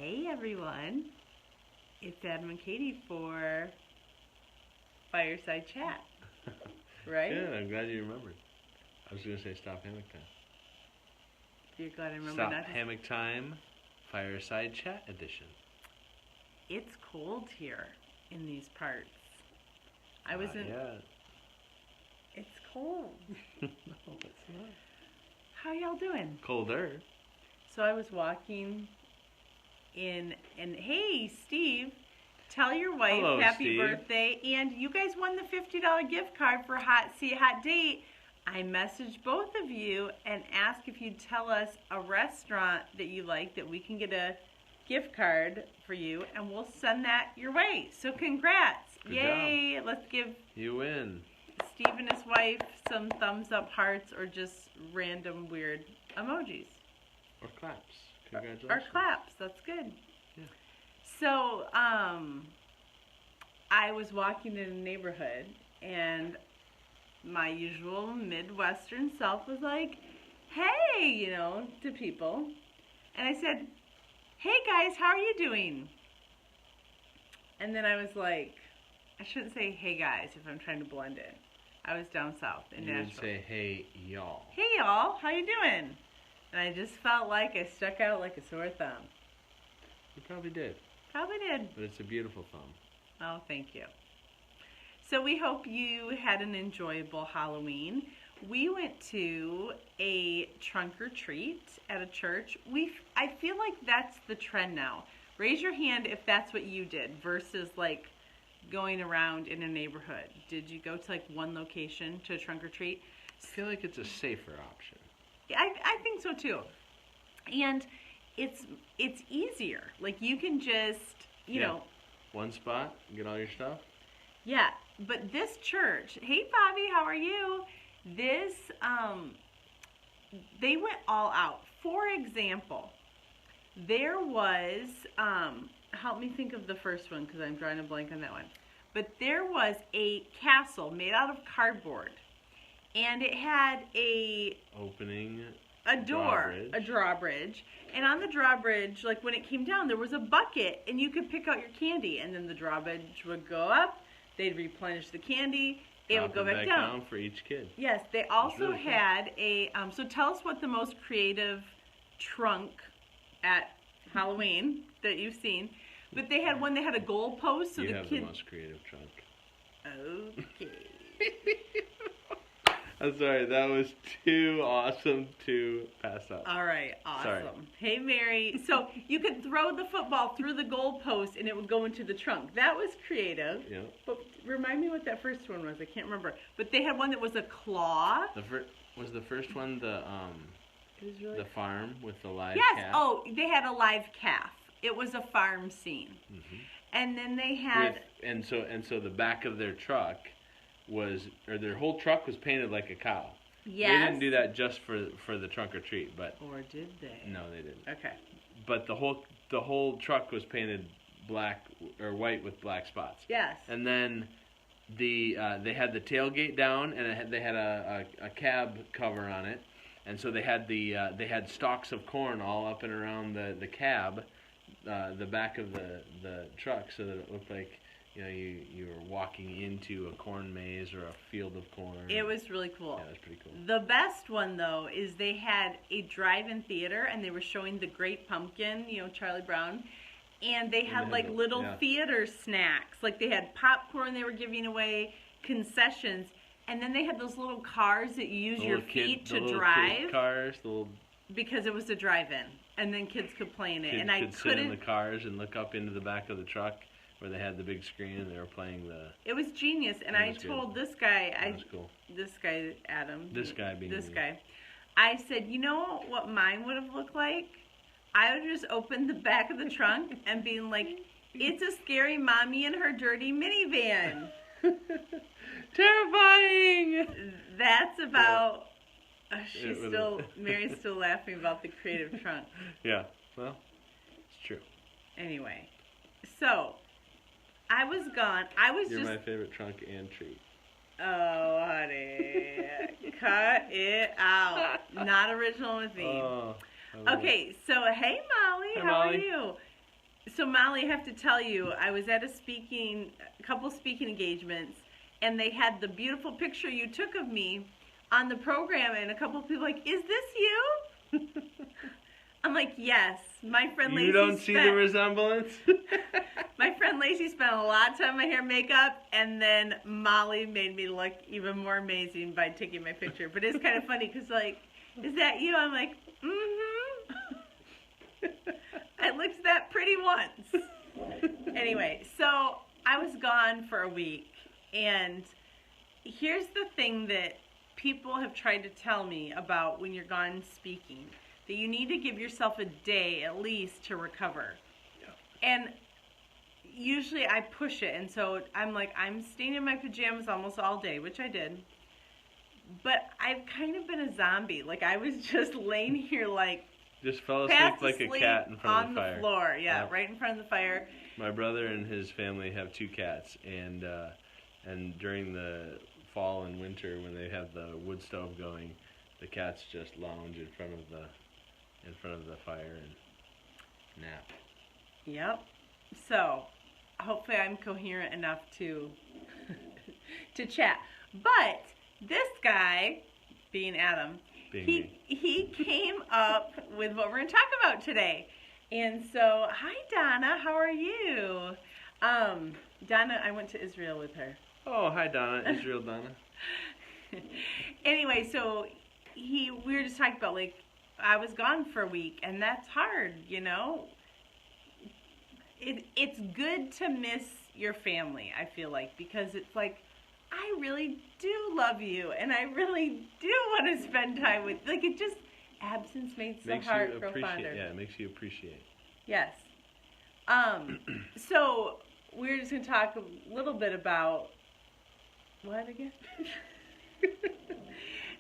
Hey everyone, it's Adam and Katie for Fireside Chat, right? Yeah, I'm glad you remembered. I was going to say Stop Hammock Time. You're glad I remember Stop not to... Hammock Time, Fireside Chat Edition. It's cold here in these parts. I was in... Yeah. It's cold. No, it's not. How y'all doing? Colder. So I was walking in, and hey, Steve, tell your wife Hello, happy Steve. birthday. And you guys won the $50 gift card for See a Hot Date. I messaged both of you and asked if you'd tell us a restaurant that you like that we can get a gift card for you, and we'll send that your way. So congrats. Good Yay. job. Let's give You win. Steve and his wife some thumbs up hearts or just random weird emojis. Or claps. Congratulations. Or claps. That's good. Yeah. So, I was walking in a neighborhood, and my usual Midwestern self was like, hey, to people. And I said, hey guys, how are you doing? And then I was like, I shouldn't say hey guys if I'm trying to blend in. I was down south in You Nashville. would say, hey, y'all. Hey y'all, how you doing? And I just felt like I stuck out like a sore thumb. You probably did. Probably did. But it's a beautiful thumb. Oh, thank you. So we hope you had an enjoyable Halloween. We went to a trunk or treat at a church. I feel like that's the trend now. Raise your hand if that's what you did versus like going around in a neighborhood. Did you go to like one location to a trunk or treat? I feel like it's a safer option. I think so too. And it's easier. Like you can just, you know. One spot, get all your stuff. Yeah, but this church, hey Bobby, how are you? This, they went all out. For example, there was, help me think of the first one because I'm drawing a blank on that one. But there was a castle made out of cardboard, and it had a drawbridge, and on the drawbridge, like when it came down, there was a bucket, and you could pick out your candy, and then the drawbridge would go up, they'd replenish the candy, it would go back down for each kid. Yes, they also had a, so tell us what the most creative trunk at Halloween that you've seen, but they had one that had a goal post, so you the have kid... the most creative trunk. Okay. I'm sorry, that was too awesome to pass up. All right, awesome. Sorry. Hey, Mary. So you could throw the football through the goal post and it would go into the trunk. That was creative. Yeah. But remind me what that first one was. I can't remember. But they had one that was a claw. Was the first one the Really... the farm with the live calf? calf? Oh, they had a live calf. It was a farm scene. Mm-hmm. And then they had... And so the back of their truck their whole truck was painted like a cow. Yes. They didn't do that just for the trunk or treat, but... Or did they? No, they didn't. Okay. But the whole truck was painted black or white with black spots. Yes. And then they had the tailgate down, and they had a cab cover on it, and so they had stalks of corn all up and around the cab, the back of the truck, so that it looked like you were walking into a corn maze or a field of corn. It was really cool. Yeah, it was pretty cool. The best one, though, is they had a drive-in theater, and they were showing The Great Pumpkin, Charlie Brown, and they had, like, little theater snacks. Like, they had popcorn they were giving away, concessions, and then they had those little cars that you use your feet to drive. Kid cars, because it was a drive-in, and then kids could play in it. Kids and I could sit in the cars and look up into the back of the truck where they had the big screen and they were playing the... It was genius, and I told this guy... That was cool. This guy, Adam. This guy being This me. guy. I said, you know what mine would have looked like? I would just open the back of the trunk and being like, it's a scary mommy in her dirty minivan. Terrifying! That's about... Mary's still laughing about the creative trunk. Yeah, well, it's true. Anyway, so... I was gone. You're my favorite trunk and treat. Oh, honey. Cut it out. Not original with me. Oh, okay, so hey, Molly. Hey, how Molly. are you? So Molly, I have to tell you, I was at a couple speaking engagements, and they had the beautiful picture you took of me on the program, and a couple of people were like, "Is this you?" I'm like, "Yes." My friend Lacey. You don't see the resemblance? My friend Lacey spent a lot of time on my hair and makeup, and then Molly made me look even more amazing by taking my picture. But it's kind of funny because, like, "Is that you?" I'm like, I looked that pretty once. Anyway, so I was gone for a week, and here's the thing that people have tried to tell me about when you're gone speaking, that you need to give yourself a day at least to recover. Yeah. And usually I push it, and so I'm like, I'm staying in my pajamas almost all day, which I did. But I've kind of been a zombie. Like, I was just laying here like, just fell asleep like a cat in front of the fire. On the floor, yeah, right in front of the fire. My brother and his family have 2 cats, and during the fall and winter when they have the wood stove going, the cats just lounge in front of the fire and nap. Yep. So hopefully I'm coherent enough to to chat. But this guy, being Adam, he came up with what we're going to talk about today. And so, hi Donna, how are you? Donna, I went to Israel with her. Oh, hi Donna, Israel Donna. Anyway, so we were just talking about, like, I was gone for a week, and that's hard, you know? It's good to miss your family, I feel like, because it's like, I really do love you, and I really do want to spend time with, like, it just, absence makes the heart grow fonder. Yeah, it makes you appreciate. Yes. So, we're just going to talk a little bit about, what again?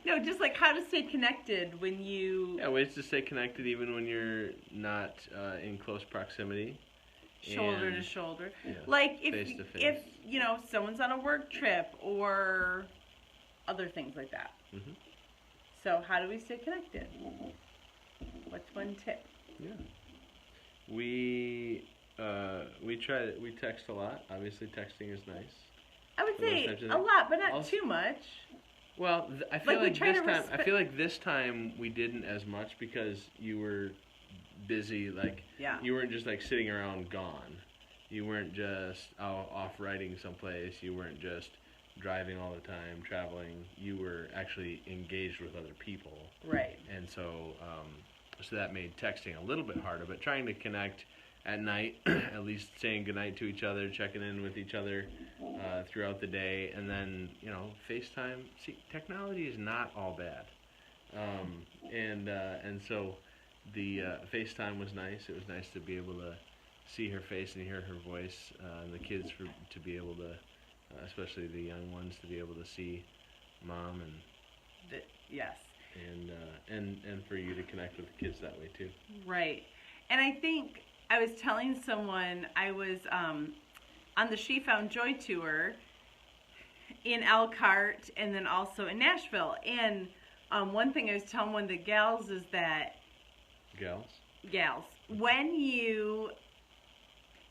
No, just like how to stay connected when you... Yeah, ways to stay connected even when you're not in close proximity. Shoulder to shoulder. Yeah, like face to face. If, you know, someone's on a work trip or other things like that. Mm-hmm. So how do we stay connected? What's one tip? Yeah. We text a lot. Obviously, texting is nice. I would say a lot, but not too much. Well, I feel like this time we didn't as much because you were busy. Like, you weren't just like sitting around gone. You weren't just off riding someplace. You weren't just driving all the time, traveling. You were actually engaged with other people. Right. And so that made texting a little bit harder. But trying to connect at night, at least saying goodnight to each other, checking in with each other throughout the day, and then, you know, FaceTime. See, technology is not all bad, and so the FaceTime was nice. It was nice to be able to see her face and hear her voice, and the kids to be able to, especially the young ones, to be able to see Mom and yes, and for you to connect with the kids that way too. Right, and I think. I was telling someone I was on the She Found Joy tour in Elkhart and then also in Nashville. And one thing I was telling one of the gals is that... Gals.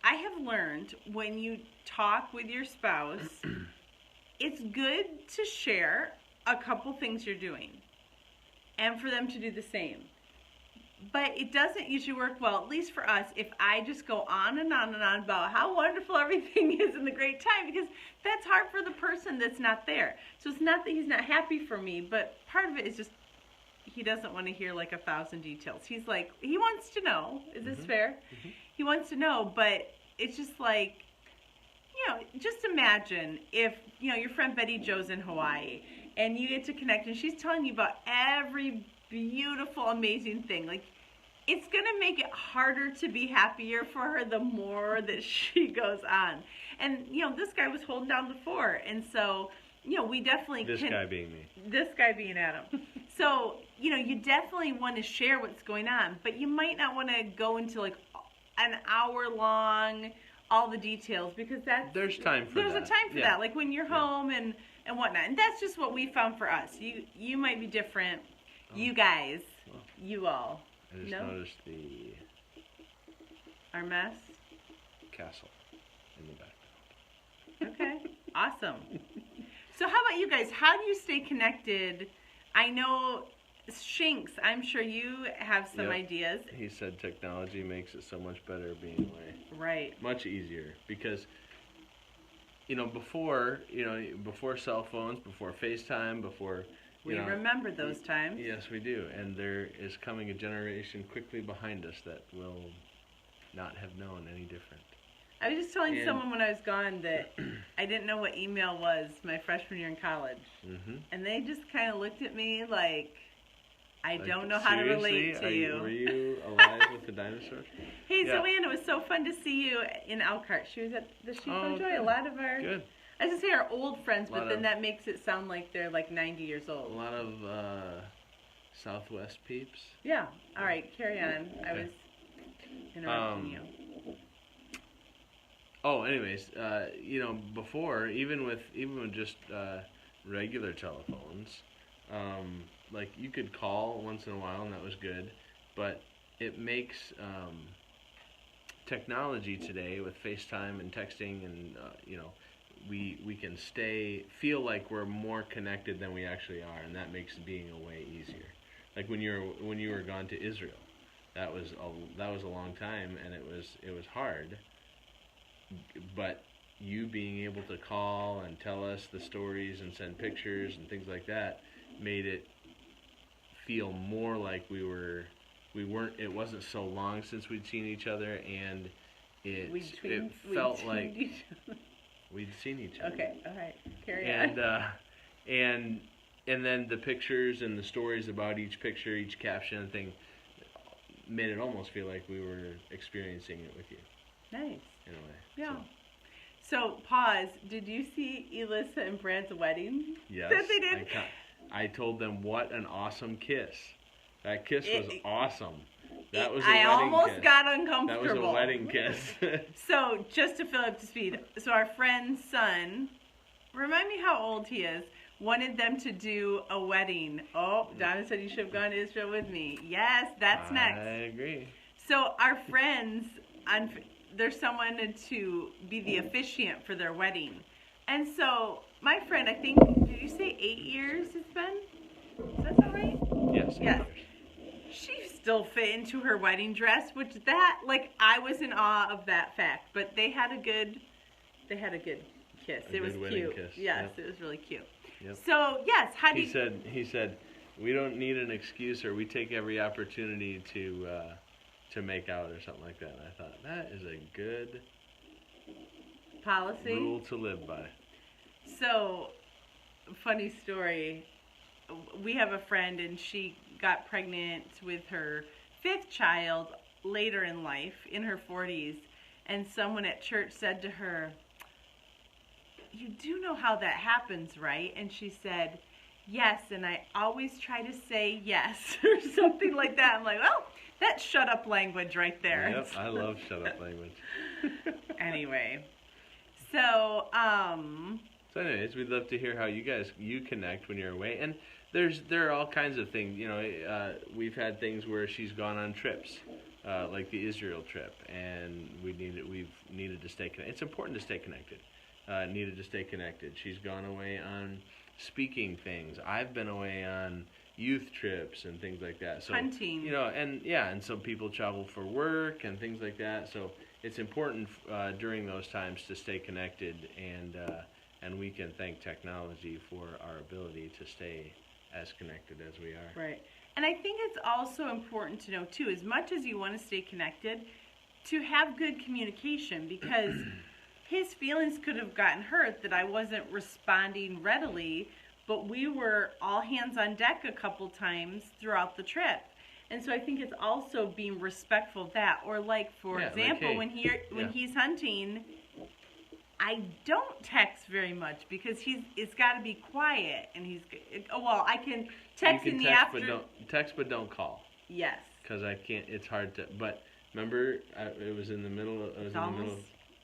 I have learned when you talk with your spouse, it's good to share a couple things you're doing and for them to do the same. But it doesn't usually work well, at least for us, if I just go on and on and on about how wonderful everything is and the great time, because that's hard for the person that's not there. So it's not that he's not happy for me, but part of it is just he doesn't want to hear like 1,000 details. He's like, he wants to know. Is this fair? Mm-hmm. He wants to know, but it's just like, you know, just imagine if, you know, your friend Betty Jo's in Hawaii and you get to connect and she's telling you about every beautiful, amazing thing. Like, it's going to make it harder to be happier for her the more that she goes on. And, you know, this guy was holding down the fort. And so, you know, we definitely This guy being me. This guy being Adam. So, you know, you definitely want to share what's going on. But you might not want to go into, like, an hour long, all the details. Because that's... There's time for that. There's a time for that. Like, when you're home and whatnot. And that's just what we found for us. You might be different. You guys, you all. I just noticed our mess. castle in the background. Okay, awesome. So how about you guys? How do you stay connected? I know, Shinx, I'm sure you have some ideas. He said technology makes it so much better being away. Right. Much easier because, before cell phones, before FaceTime, before... We remember those times. Yes, we do. And there is coming a generation quickly behind us that will not have known any different. I was just telling someone when I was gone that I didn't know what email was my freshman year in college. Mm-hmm. And they just kind of looked at me like, I don't know how to relate to you. Were you alive with the dinosaurs? Hey, Zoanne, it was so fun to see you in Elkhart. She was at the Sheep on Joy. A lot of our... Good. I was going to say our old friends, but then that makes it sound like they're like 90 years old. A lot of Southwest peeps. Yeah. All right, carry on. Okay. I was interrupting you. Oh, anyways, before, even with just regular telephones, like you could call once in a while and that was good, but it makes technology today with FaceTime and texting and, we can feel like we're more connected than we actually are, and that makes being away easier. Like when you were gone to Israel, that was a long time, and it was hard. But you being able to call and tell us the stories and send pictures and things like that made it feel more like we weren't. It wasn't so long since we'd seen each other, and it felt like we'd seen each other. Okay, all right, carry on. And then the pictures and the stories about each picture, each caption and thing, made it almost feel like we were experiencing it with you. Nice. In a way. Yeah. So pause. Did you see Elissa and Brad's wedding? Yes. That they did? I told them what an awesome kiss. That kiss was awesome. That was a I wedding almost kiss. got uncomfortable. That was a wedding kiss. So, just to fill up to speed, so our friend's son, remind me how old he is, wanted them to do a wedding. Oh, Donna said you should have gone to Israel with me. Yes, that's next. I agree. So, our friends, there's someone to be the officiant for their wedding. And so, my friend, I think, did you say 8 years it's been? Is that sound right? Yes. Yes. She still fit into her wedding dress, which I was in awe of that fact. But they had a good kiss. It was cute. Kiss. Yes, It was really cute. Yep. So yes, He said, we don't need an excuse, or we take every opportunity to make out or something like that. And I thought that is a good policy rule to live by. So, funny story. We have a friend, and she got pregnant with her 5th child later in life, in her 40s, and someone at church said to her, "You do know how that happens, right?" And she said, "Yes, and I always try to say yes," or something like that. I'm like, well, that's shut up language right there. Yep, I love shut up language. Anyway, so anyways, we'd love to hear how you connect when you're away, and there are all kinds of things. We've had things where she's gone on trips, like the Israel trip, and we've needed to stay connected. It's important to stay connected. Needed to stay connected. She's gone away on speaking things. I've been away on youth trips and things like that. So hunting. And some people travel for work and things like that. So it's important during those times to stay connected, and we can thank technology for our ability to stay as connected as we are. Right. And I think it's also important to know, too, as much as you want to stay connected, to have good communication, because his feelings could have gotten hurt that I wasn't responding readily, but we were all hands on deck a couple times throughout the trip. And so I think it's also being respectful of that. Or like, for example, when he's hunting, I don't text very much because it's got to be quiet, and I can text in the afternoon. Text, but don't call. Yes. Because I can't. It's hard to. But remember, it was in the middle.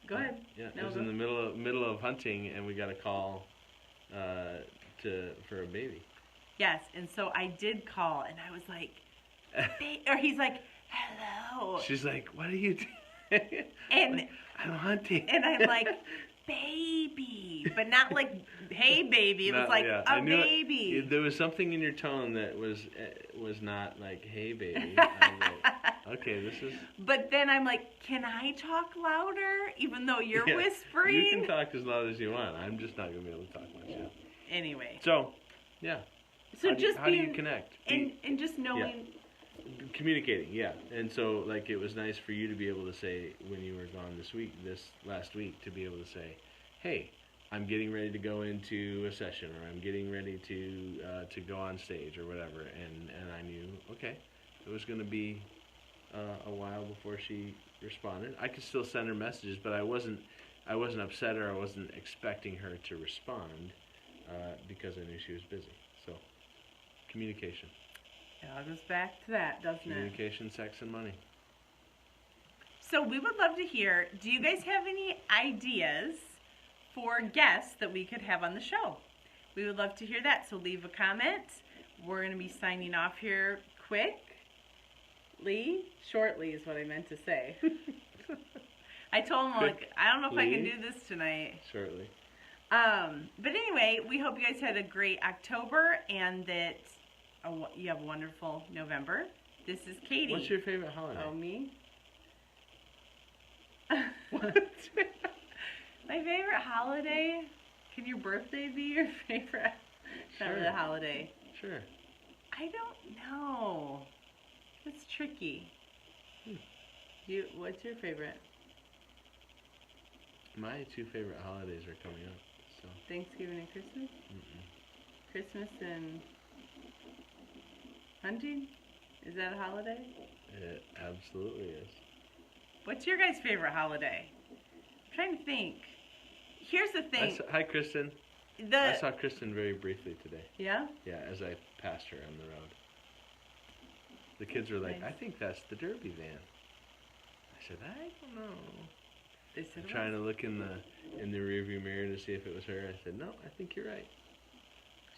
Go ahead. It was in the middle of hunting, and we got a call for a baby. Yes, and so I did call, and I was like, or he's like, "Hello." She's like, "What are you doing?" And I'm hunting. and I'm like, baby, but not like, hey, baby. It was like, I a knew baby. There was something in your tone that was not like, hey, baby. I was like, okay, this is. But then I'm like, can I talk louder, even though you're Yeah, whispering? You can talk as loud as you want. I'm just not gonna be able to talk much. Yeah. Anyway. So, yeah. So how do you connect? And just knowing. Yeah. Communicating, yeah. And so, like, it was nice for you to be able to say when you were gone this last week, to be able to say, hey, I'm getting ready to go into a session, or I'm getting ready to go on stage, or whatever. And I knew, okay, it was going to be a while before she responded. I could still send her messages, but I wasn't upset, or I wasn't expecting her to respond because I knew she was busy. So, communication. It all goes back to that, doesn't it? Communication, sex, and money. So we would love to hear, do you guys have any ideas for guests that we could have on the show? We would love to hear that, so leave a comment. We're going to be signing off here shortly is what I meant to say. I told him, like, I don't know if I can do this tonight. Shortly. But anyway, we hope you guys had a great October and that you have a wonderful November. This is Katie. What's your favorite holiday? Oh, me? What? My favorite holiday? Can your birthday be your favorite? Sure. Not really a holiday. Sure. I don't know. It's tricky. What's your favorite? My two favorite holidays are coming up. So. Thanksgiving and Christmas? Mm-mm. Christmas and hunting? Is that a holiday? It absolutely is. What's your guys' favorite holiday? I'm trying to think. Here's the thing. Hi, Kristen. I saw Kristen very briefly today. Yeah? Yeah, as I passed her on the road. The kids were like, Nice. I think that's the Derby van. I said, I don't know. They said I'm trying to look in the rearview mirror to see if it was her. I said, no, I think you're right.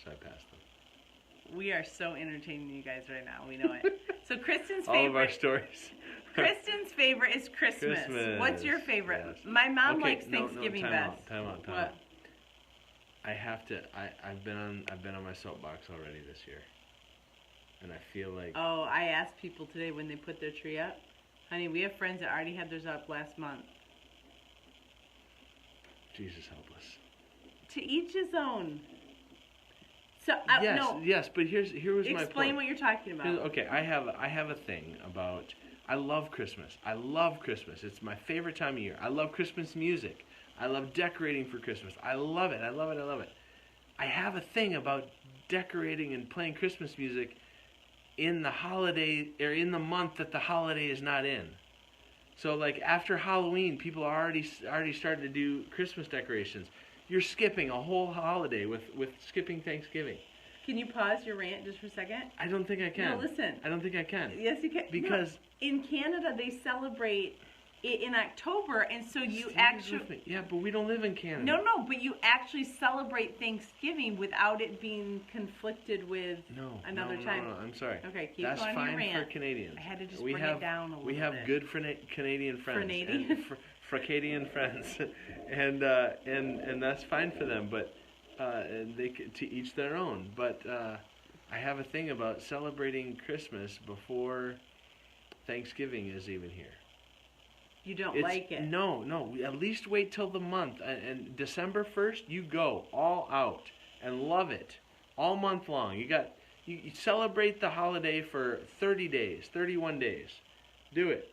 So I passed them. We are so entertaining you guys right now. We know it. So Kristen's favorite. All of our stories. Kristen's favorite is Christmas. What's your favorite? Yes. My mom Okay, likes Thanksgiving best. Time out. What? I have to. I've been on my soapbox already this year, and I feel like. Oh, I asked people today when they put their tree up. Honey, we have friends that already had theirs up last month. Jesus help us. To each his own. So Yes, no. yes, but here was my point. Explain what you're talking about. Okay, I have a thing about. I love Christmas. I love Christmas. It's my favorite time of year. I love Christmas music. I love decorating for Christmas. I love it. I love it. I love it. I have a thing about decorating and playing Christmas music in the holiday, or in the month that the holiday is not in. So, like, after Halloween, people are already starting to do Christmas decorations. You're skipping a whole holiday with skipping Thanksgiving. Can you pause your rant just for a second? I don't think I can. No, listen. I don't think I can. Yes, you can. Because no, in Canada, they celebrate it in October, and so you Steve actually... Yeah, but we don't live in Canada. No, but you actually celebrate Thanksgiving without it being conflicted with another time. No, I'm sorry. Okay, keep That's going fine your rant. for Canadians. I had to just bring it down a little bit. We have good Canadian friends. Fracadian friends, and that's fine for them. But to each their own. But I have a thing about celebrating Christmas before Thanksgiving is even here. You don't like it? No. At least wait till the month. And December 1st, you go all out and love it all month long. You celebrate the holiday for 30 days, 31 days. Do it.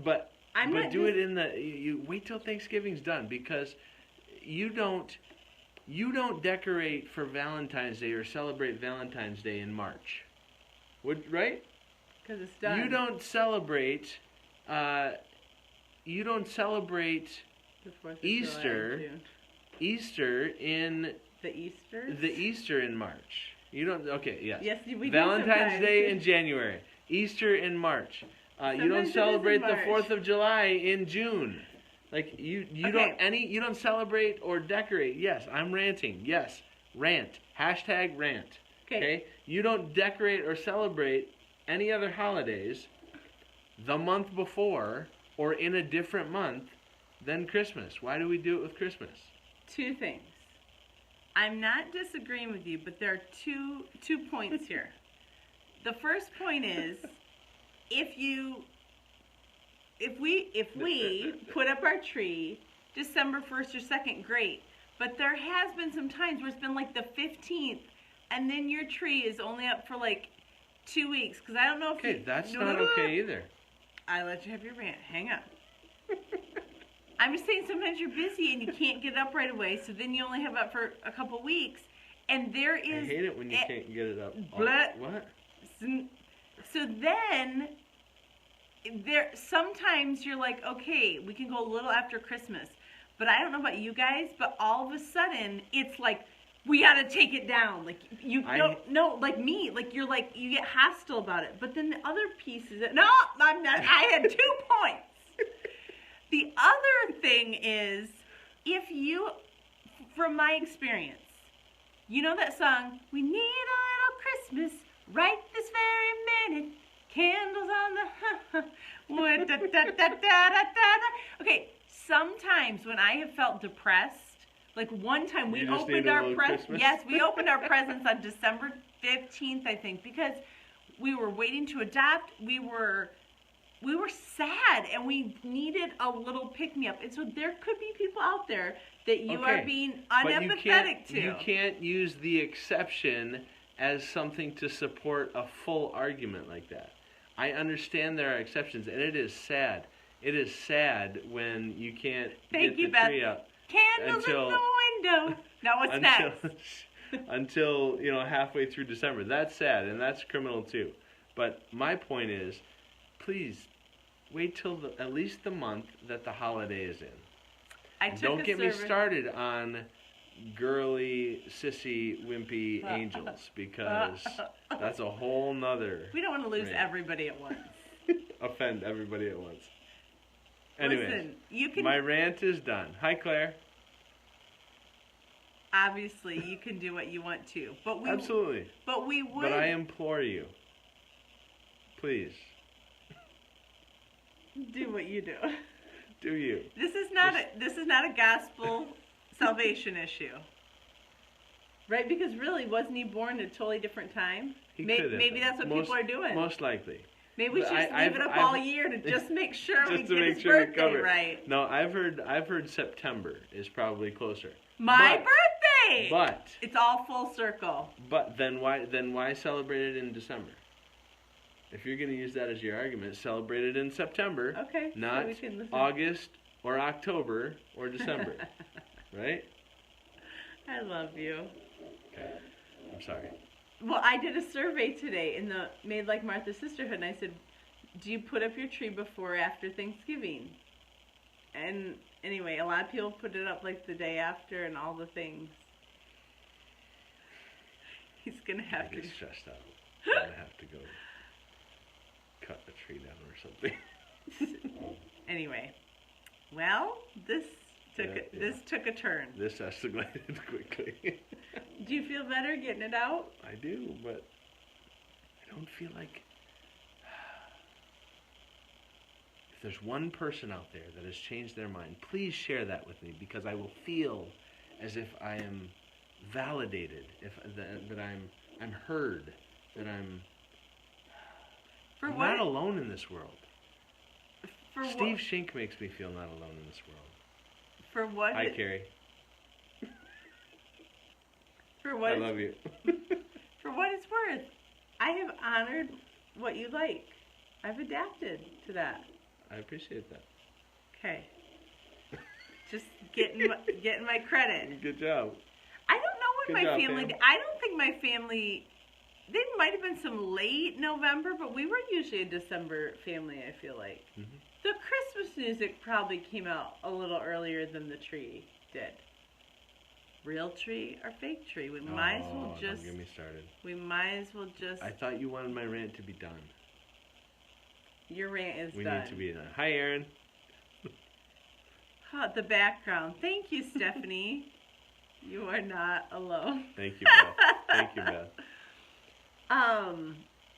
But do it in you wait till Thanksgiving's done, because you don't decorate for Valentine's Day or celebrate Valentine's Day in March. Right? Because it's done. You don't celebrate the 4th of Easter. July, Easter in the Easter. The Easter in March. You don't. Okay. Yes. Yes, we do Valentine's sometimes. Day in January. Easter in March. You don't celebrate the 4th of July in June. Like you don't celebrate or decorate. Yes, I'm ranting. Yes, rant. Hashtag rant. Okay. You don't decorate or celebrate any other holidays the month before or in a different month than Christmas? Why do we do it with Christmas? Two things. I'm not disagreeing with you, but there are two points here. The first point is, if we put up our tree December 1st or 2nd, great. But there has been some times where it's been like the 15th, and then your tree is only up for like 2 weeks. Because I don't know if Okay, that's not okay either. I let you have your rant. Hang on. I'm just saying sometimes you're busy and you can't get it up right away, so then you only have it up for a couple weeks. And there is... I hate it when you can't get it up. What? So then, sometimes you're like, okay, we can go a little after Christmas. But I don't know about you guys, but all of a sudden, it's like, we gotta take it down. Like, like me, like you're like, you get hostile about it. But then the other piece is, I'm not, I had 2 points. The other thing is, if you, from my experience, you know that song, we need a little Christmas right this very minute, candles on the, okay, sometimes when I have felt depressed, like one time we opened our presents on December 15th, I think, because we were waiting to adopt, we were sad and we needed a little pick-me-up. And so there could be people out there that you are being unempathetic to. You can't use the exception as something to support a full argument like that. I understand there are exceptions, and it is sad. It is sad when you can't get the tree up. Candles in the window. Now what's next? Until, halfway through December. That's sad, and that's criminal too. But my point is, please wait till at least the month that the holiday is in. Don't get me started on girly, sissy, wimpy angels, because that's a whole nother... We don't want to lose everybody at once. Offend everybody at once. Anyway, listen, my rant is done. Hi, Claire. Obviously, you can do what you want to. Absolutely. But we would... But I implore you, please. Do what you do. Do you? This is not a gospel salvation issue. Right? Because really, wasn't he born at a totally different time? Maybe that's what people are doing. Most likely. Maybe we should just leave it up all year to just make sure we get his birthday right. No, I've heard September is probably closer. My birthday! But it's all full circle. But then why celebrate it in December? If you're going to use that as your argument, celebrate it in September. Okay. Not August or October or December. Right? I love you. Okay. I'm sorry. Well, I did a survey today in the Made Like Martha Sisterhood, and I said, do you put up your tree before or after Thanksgiving? And anyway, a lot of people put it up like the day after and all the things. He's going to have to... I get stressed out. I'm going to have to go cut the tree down or something. Anyway, well, this took a turn. This escalated quickly. Do you feel better getting it out? I do, but I don't feel like... If there's one person out there that has changed their mind, please share that with me, because I will feel as if I am validated, that I'm heard, that I'm not alone in this world. Steve Shink makes me feel not alone in this world. For what? Hi, Carrie. For what? I love you. For what it's worth, I have honored what you like. I've adapted to that. I appreciate that. Okay. Just getting my credit. Good job. I don't know what my family did. I don't think my family... There might have been some late November, but we were usually a December family, I feel like. Mm-hmm. The Christmas music probably came out a little earlier than the tree did. Real tree or fake tree? We might as well just... Don't get me started. We might as well just... I thought you wanted my rant to be done. Your rant is done. We need to be done. Hi, Aaron. The background. Thank you, Stephanie. You are not alone. Thank you, Beth. Thank you, Beth.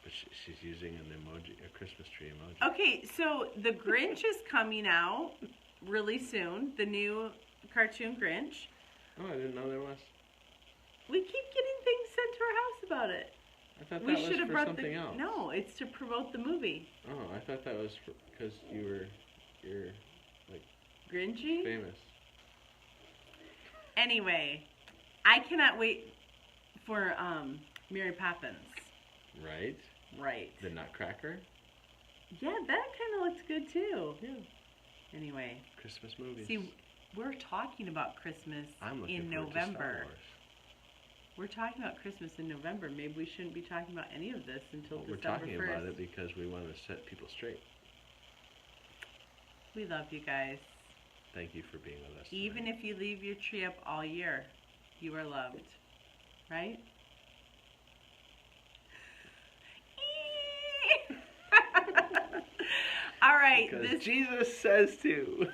But she's using an emoji, a Christmas tree emoji. Okay, so the Grinch is coming out really soon. The new cartoon Grinch. Oh, I didn't know there was. We keep getting things sent to our house about it. I thought We that should was have for brought something else. No, it's to promote the movie. Oh, I thought that was because you're like Grinchy? famous. Anyway, I cannot wait for Mary Poppins. Right? Right. The Nutcracker? Yeah, that kind of looks good too. Yeah. Anyway. Christmas movies. See, we're talking about Christmas I'm looking in forward to Star November. Wars. We're talking about Christmas in November. Maybe we shouldn't be talking about any of this until Well, December 1st. we're talking about it because we want to set people straight. We love you guys. Thank you for being with us. Even if you leave your tree up all year, you are loved. Right? All right. Because This Jesus says to.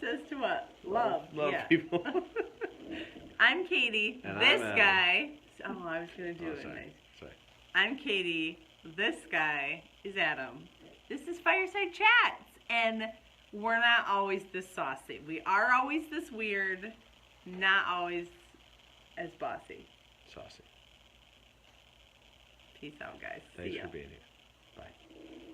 says to what? Love. Love Yeah. people. I'm Katie. And this I'm Adam. guy. Oh, I was going to do Oh, it sorry. nice. Sorry. I'm Katie. This guy is Adam. This is Fireside Chats. And we're not always this saucy. We are always this weird, not always as bossy. Saucy. Peace out, guys. Thanks See ya. for being here. Bye.